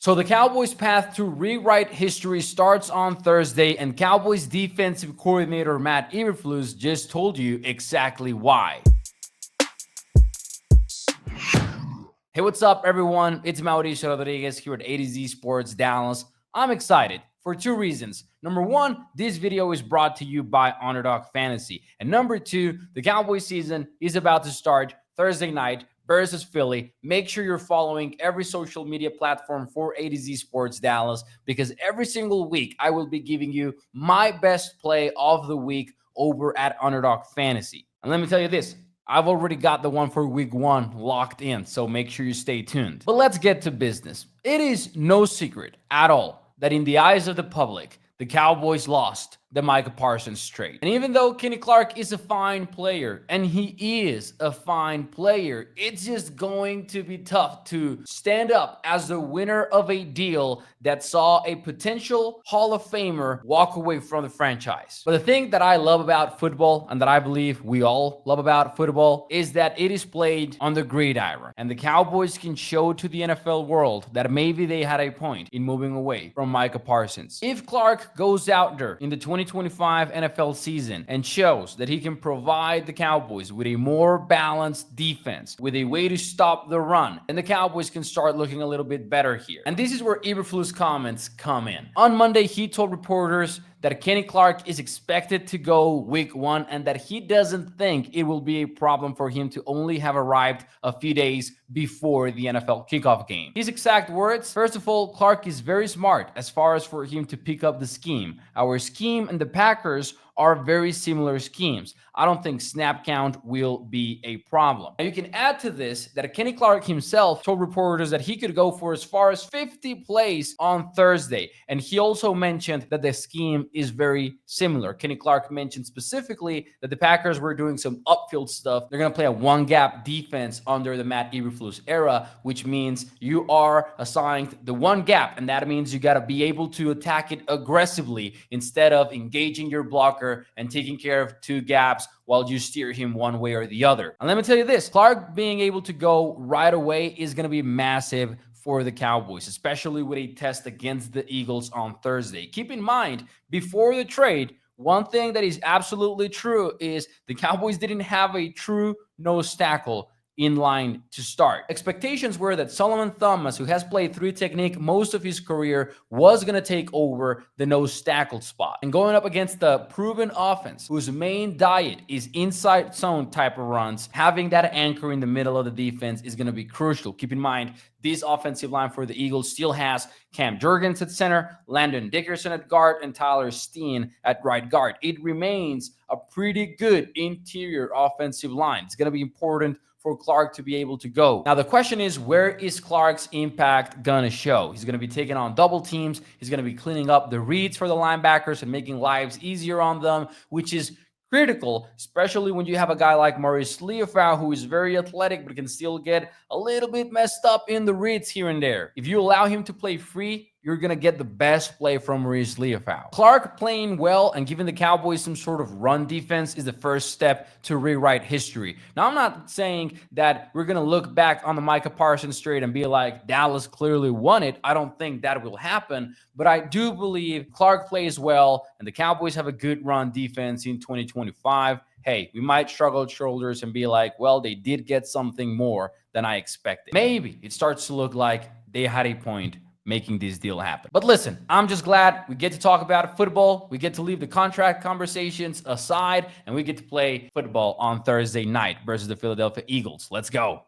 So the Cowboys' path to rewrite history starts on Thursday, and Cowboys defensive coordinator Matt Eberflus just told you exactly why. Hey, what's up, everyone? It's Mauricio Rodriguez here at ATOZ Sports Dallas. I'm excited for two reasons. Number one, this video is brought to you by Underdog Fantasy. And number two, the Cowboys season is about to start Thursday night versus Philly. Make sure you're following every social media platform for ATOZ Sports Dallas, because every single week I will be giving you my best play of the week over at Underdog Fantasy. And let me tell you this, I've already got the one for week one locked in, so make sure you stay tuned. But let's get to business. It is no secret at all that in the eyes of the public, the Cowboys lost the Micah Parsons trade. And even though Kenny Clark is a fine player, and he is a fine player, it's just going to be tough to stand up as the winner of a deal that saw a potential Hall of Famer walk away from the franchise. But the thing that I love about football, and that I believe we all love about football, is that it is played on the gridiron. And the Cowboys can show to the NFL world that maybe they had a point in moving away from Micah Parsons. If Clark goes out there in the 2025 NFL season and shows that he can provide the Cowboys with a more balanced defense, with a way to stop the run, and the Cowboys can start looking a little bit better here. And this is where Eberflus' comments come in. On Monday, he told reporters that Kenny Clark is expected to go week one and that he doesn't think it will be a problem for him to only have arrived a few days before the NFL kickoff game. His exact words: first of all, Clark is very smart as far as for him to pick up the scheme. Our scheme and the Packers are very similar schemes. I don't think snap count will be a problem. Now you can add to this that Kenny Clark himself told reporters that he could go for as far as 50 plays on Thursday. And he also mentioned that the scheme is very similar. Kenny Clark mentioned specifically that the Packers were doing some upfield stuff. They're going to play a one-gap defense under the Matt Eberflus era, which means you are assigned the one gap, and that means you got to be able to attack it aggressively instead of engaging your blocker and taking care of two gaps while you steer him one way or the other. And let me tell you this, Clark being able to go right away is going to be massive for the Cowboys, especially with a test against the Eagles on Thursday. Keep in mind, before the trade, one thing that is absolutely true is the Cowboys didn't have a true nose tackle in line to start. Expectations were that Solomon Thomas, who has played three technique most of his career, was going to take over the nose tackle spot. And going up against the proven offense, whose main diet is inside zone type of runs, having that anchor in the middle of the defense is going to be crucial. Keep in mind, this offensive line for the Eagles still has Cam Jurgens at center, Landon Dickerson at guard, and Tyler Steen at right guard. It remains a pretty good interior offensive line. It's going to be important for Clark to be able to go. Now, the question is, where is Clark's impact gonna show? He's gonna be taking on double teams. He's gonna be cleaning up the reads for the linebackers and making lives easier on them, which is critical, especially when you have a guy like Mauricio Rodriguez, who is very athletic but can still get a little bit messed up in the reads here and there. If you allow him to play free, you're going to get the best play from Mauricio Rodriguez. Clark playing well and giving the Cowboys some sort of run defense is the first step to rewrite history. Now, I'm not saying that we're going to look back on the Micah Parsons trade and be like, Dallas clearly won it. I don't think that will happen, but I do believe Clark plays well and the Cowboys have a good run defense in 2025. Hey, we might shrug our shoulders and be like, well, they did get something more than I expected. Maybe it starts to look like they had a point making this deal happen. But listen, I'm just glad we get to talk about football. We get to leave the contract conversations aside, and we get to play football on Thursday night versus the Philadelphia Eagles. Let's go.